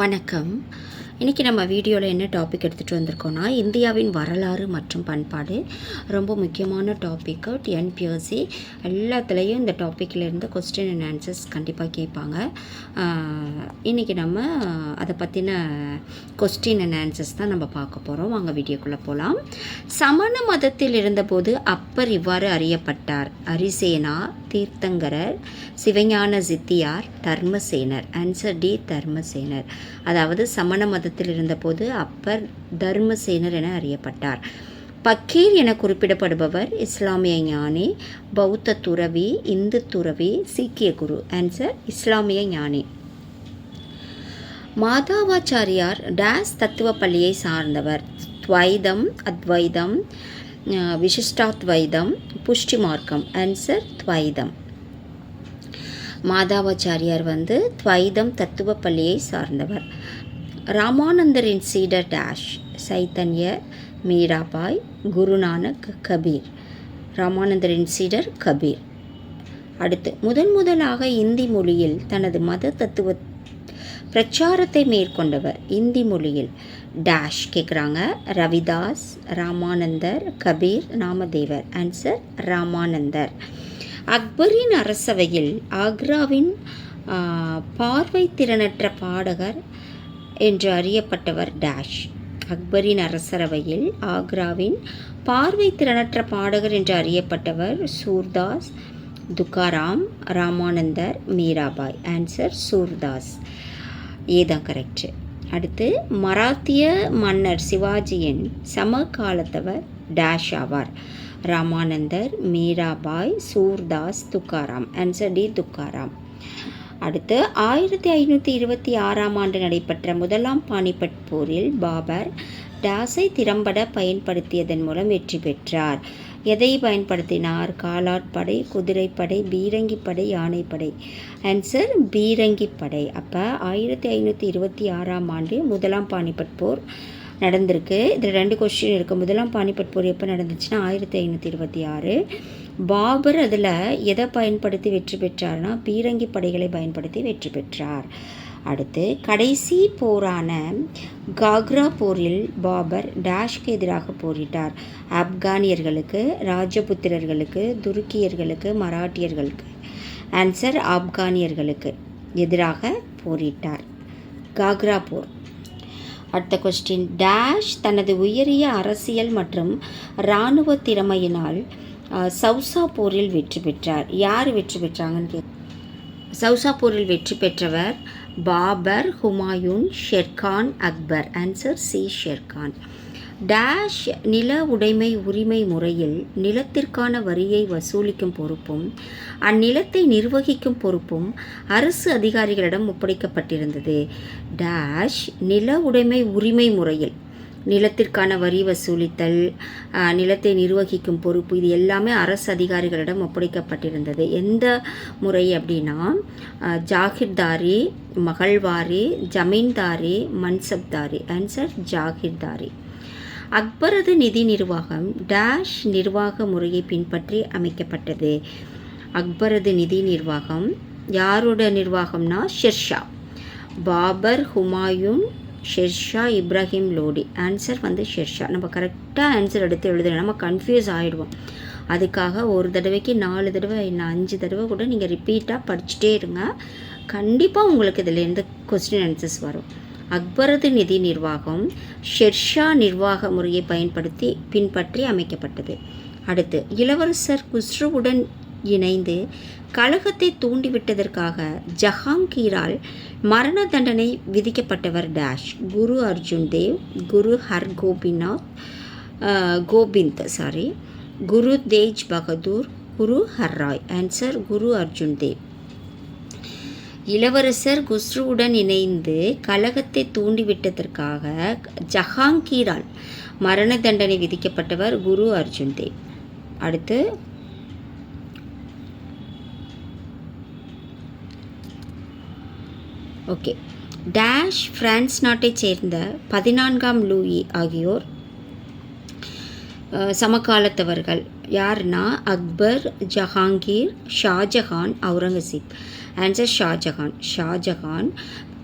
வணக்கம். இன்றைக்கி நம்ம வீடியோவில் என்ன டாபிக் எடுத்துகிட்டு வந்திருக்கோன்னா, இந்தியாவின் வரலாறு மற்றும் பண்பாடு. ரொம்ப முக்கியமான டாப்பிக்கு. டிஎன்பிஎஸ்சி எல்லாத்துலேயும் இந்த டாப்பிக்லேருந்து கொஸ்டின் அண்ட் ஆன்சர்ஸ் கண்டிப்பாக கேட்பாங்க. இன்றைக்கி நம்ம அதை பற்றின கொஸ்டின் அண்ட் ஆன்சர்ஸ் தான் நம்ம பார்க்க போகிறோம். வாங்க வீடியோக்குள்ளே போகலாம். சமண மதத்தில் இருந்தபோது அப்பர் இவ்வாறு அறியப்பட்டார்: அரிசேனா, தீர்த்தங்கரர், சிவஞான சித்தியார், தர்மசேனர். Answer D, தர்மசேனர். அதாவது சமண மதத்தில் இருந்தபோது அப்பர் தர்மசேனர் என அறியப்பட்டார். பக்கீர் என குறிப்பிடப்படுபவர் இஸ்லாமிய ஞானி, பௌத்த துறவி, இந்து துறவி, சீக்கிய குரு. ஆன்சர் இஸ்லாமிய ஞானி. மாதவாச்சாரியார் டேஸ் தத்துவ பள்ளியை சார்ந்தவர்: துவைதம், அத்வைதம், விசிஷ்டாத்வைதம், புஷ்டி மார்க்கம். ஆன்சர் துவைதம். மாதவாச்சாரியார் துவைதம் தத்துவ பள்ளியை சார்ந்தவர். ராமானந்தரின் சீடர் டேஷ்: சைத்தன்ய, மீராபாய், குருநானக், கபீர். ராமானந்தரின் சீடர் கபீர். அடுத்து, முதலாக இந்தி மொழியில் தனது மத தத்துவ பிரச்சாரத்தை மேற்கொண்டவர். இந்தி மொழியில் டேஷ் கேட்குறாங்க. ரவிதாஸ், ராமானந்தர், கபீர், நாமதேவர். ஆன்சர் ராமானந்தர். அக்பரின் அரசவையில் ஆக்ராவின் பார்வை திறனற்ற பாடகர் என்று அறியப்பட்டவர் டேஷ். அக்பரின் அரசரவையில் ஆக்ராவின் பார்வை திறனற்ற பாடகர் என்று அறியப்பட்டவர் சூர்தாஸ், துக்காராம், ராமானந்தர், மீராபாய். ஆன்சர் சூர்தாஸ். ஏதான் கரெக்ட். அடுத்து, மராத்திய மன்னர் சிவாஜியின் சமகாலத்தவர் டேஷ் ஆவார்: ராமானந்தர், மீராபாய், சூர்தாஸ், துக்காராம். Answer D, Tukaram. அடுத்து, 1526 நடைபெற்ற முதலாம் பானிபட் போரில் பாபர் டேஸை திறம்பட பயன்படுத்தியதன் மூலம் வெற்றி பெற்றார். எதை பயன்படுத்தினார்? காலாட்படை, குதிரைப்படை, பீரங்கிப்படை, யானைப்படை. ஆன்சர் பீரங்கிப்படை. அப்போ 1526 முதலாம் பானிபட் போர் நடந்திருக்கு. இதில் 2 கொஸ்டின் இருக்குது. முதலாம் பானிபட் போர் எப்போ நடந்துச்சுன்னா 1526. பாபர் அதில் எதை பயன்படுத்தி வெற்றி பெற்றார்னா பீரங்கி படைகளை பயன்படுத்தி வெற்றி பெற்றார். அடுத்து, கடைசி போரான காக்ரா போரில் பாபர் டேஷ்க்கு எதிராக போரிட்டார்: ஆப்கானியர்களுக்கு, ராஜபுத்திரர்களுக்கு, துருக்கியர்களுக்கு, மராட்டியர்களுக்கு. ஆன்சர் ஆப்கானியர்களுக்கு எதிராக போரிட்டார். காக்ரா போர். அடுத்த கொஸ்டின், டேஷ் தனது உயரிய அரசியல் மற்றும் இராணுவ திறமையினால் சௌசா போரில் வெற்றி பெற்றார். யார் வெற்றி பெற்றாங்கன்னு சௌசா போரில் வெற்றி பெற்றவர் Babur, Humayun, Sher Khan, Akbar. Answer C, Sher Khan. Dash நில உடைமை உரிமை முறையில் நிலத்திற்கான வரியை வசூலிக்கும் பொறுப்பும் அந்நிலத்தை நிர்வகிக்கும் பொறுப்பும் அரசு அதிகாரிகளிடம் ஒப்படைக்கப்பட்டிருந்தது. டேஷ் நில உடைமை உரிமை முறையில் நிலத்திற்கான வரி வசூலித்தல், நிலத்தை நிர்வகிக்கும் பொறுப்பு, இது எல்லாமே அரசு அதிகாரிகளிடம் ஒப்படைக்கப்பட்டிருந்தது. எந்த முறை அப்படின்னா ஜாகிர்தாரி, மகள்வாரி, ஜமீன்தாரி, மன்சப்தாரி. ஆன்சர் ஜாகிர்தாரி. அக்பரது நிதி நிர்வாகம் டேஷ் நிர்வாக முறையை பின்பற்றி அமைக்கப்பட்டது. அக்பரது நிதி நிர்வாகம் யாரோட நிர்வாகம்னா ஷெர்ஷா. பாபர், ஹுமாயூன், ஷெர்ஷா, இப்ராஹிம் லோடி. ஆன்சர் ஷெர்ஷா. நம்ம கரெக்டாக ஆன்சர் எடுத்து எழுதணும், நம்ம கன்ஃபியூஸ் ஆகிடுவோம். அதுக்காக ஒரு தடவைக்கு 4 தடவை, 5 தடவை கூட நீங்கள் ரிப்பீட்டாக படிச்சுட்டே இருங்க. கண்டிப்பாக உங்களுக்கு இதில் எந்த கொஸ்டின் ஆன்சர்ஸ் வரும். அக்பரது நிதி நிர்வாகம் ஷெர்ஷா நிர்வாக முறையை பின்பற்றி அமைக்கப்பட்டது. அடுத்து, இளவரசர் குஸ்ருவுடன் இணைந்து கலகத்தை தூண்டிவிட்டதற்காக ஜஹாங்கீரால் மரண தண்டனை விதிக்கப்பட்டவர் டேஷ். குரு அர்ஜுன் தேவ், குரு குரு தேஜ் பகதூர், குரு ஹர்ராய். ஆன்சர் குரு அர்ஜுன் தேவ். இளவரசர் குஸ்ருவுடன் இணைந்து கலகத்தை தூண்டிவிட்டதற்காக ஜஹாங்கீரால் மரண தண்டனை விதிக்கப்பட்டவர் குரு அர்ஜுன் தேவ். அடுத்து, ஓகே, டேஷ் பிரான்ஸ் நாட்டைச் சேர்ந்த 14ஆம் லூயி ஆகியோர் சமகாலத்தவர்கள். யாருன்னா அக்பர், ஜஹாங்கீர், ஷாஜஹான், அவுரங்கசீப். ஆன்சர் ஷாஜஹான்.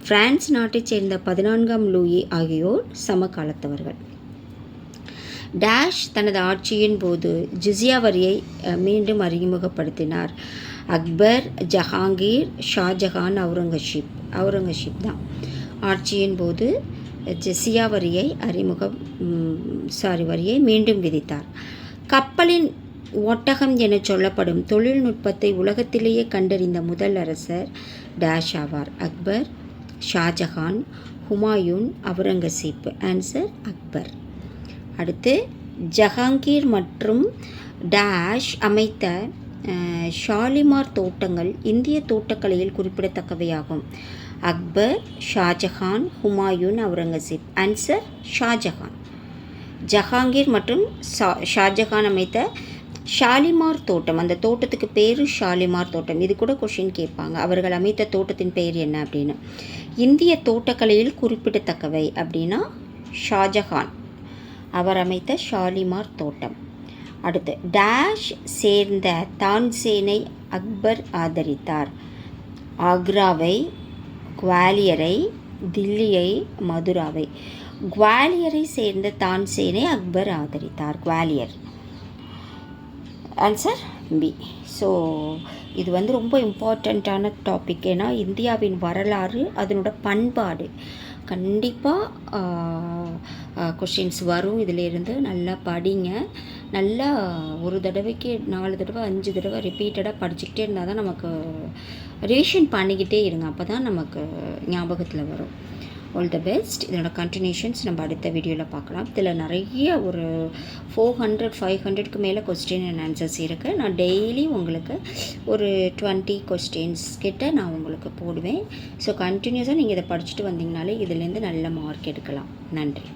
பிரான்ஸ் நாட்டைச் சேர்ந்த 14ஆம் லூயி ஆகியோர் சமகாலத்தவர்கள். டேஷ் தனது ஆட்சியின் போது ஜிஸியா வரியை மீண்டும் அறிமுகப்படுத்தினார். அக்பர், ஜஹாங்கீர், ஷாஜஹான், அவுரங்கசீப் தான் ஆட்சியின் போது ஜிஸியா வரியை வரியை மீண்டும் விதித்தார். கப்பலின் ஒட்டகம் என சொல்லப்படும் தொழில்நுட்பத்தை உலகத்திலேயே கண்டறிந்த முதல் அரசர் டேஷ் ஆவார். அக்பர், ஷாஜஹான், ஹுமாயூன், அவுரங்கசீப். ஆன்சர் அக்பர். அடுத்து ஜஹாங்கீர் மற்றும் டேஷ் அமைத்த ஷாலிமார் தோட்டங்கள் இந்திய தோட்டக்கலையில் குறிப்பிடத்தக்கவையாகும். அக்பர், ஷாஜஹான், ஹுமாயூன், அவுரங்கசீப். ஆன்சர் ஷாஜஹான். ஜஹாங்கீர் மற்றும் ஷாஜஹான் அமைத்த ஷாலிமார் தோட்டம், அந்த தோட்டத்துக்கு பேர் ஷாலிமார் தோட்டம். இது கூட கொஷின் கேட்பாங்க, அவர்கள் அமைத்த தோட்டத்தின் பெயர் என்ன அப்படின்னு. இந்திய தோட்டக்கலையில் குறிப்பிடத்தக்கவை அப்படின்னா ஷாஜஹான், அவர் அமைத்த ஷாலிமார் தோட்டம். அடுத்து டேஷ் சேர்ந்த தான்சேனை அக்பர் ஆதரித்தார். ஆக்ராவை, குவாலியரை, தில்லியை, மதுராவை. குவாலியரை சேர்ந்த தான்சேனை அக்பர் ஆதரித்தார். குவாலியர். Answer B. ஸோ இது ரொம்ப இம்பார்ட்டண்ட்டான டாபிக். ஏன்னா இந்தியாவின் வரலாறு, அதனோட பண்பாடு கண்டிப்பாக கொஷின்ஸ் வரும். இதிலேருந்து நல்லா படிங்க. நல்லா ஒரு தடவைக்கு 4 தடவை 5 தடவை ரிப்பீட்டடாக படிச்சுக்கிட்டே இருந்தால் தான் நமக்கு ரிவிஷன் பண்ணிக்கிட்டே இருங்க, அப்போ தான் நமக்கு ஞாபகத்தில் வரும். All the best. இதனோட கண்டினியூஷன்ஸ் நம்ம அடுத்த வீடியோவில் பார்க்கலாம். இதில் நிறைய ஒரு 400-500க்கு மேலே கொஸ்டின் அண்ட் ஆன்சர்ஸ் இருக்குது. நான் டெய்லி உங்களுக்கு ஒரு 20 கொஸ்டின்ஸ் கிட்ட நான் உங்களுக்கு போடுவேன். ஸோ கண்டினியூஸாக நீங்கள் இதை படிச்சுட்டு வந்தீங்கனாலே இதுலேருந்து நல்ல மார்க் எடுக்கலாம். நன்றி.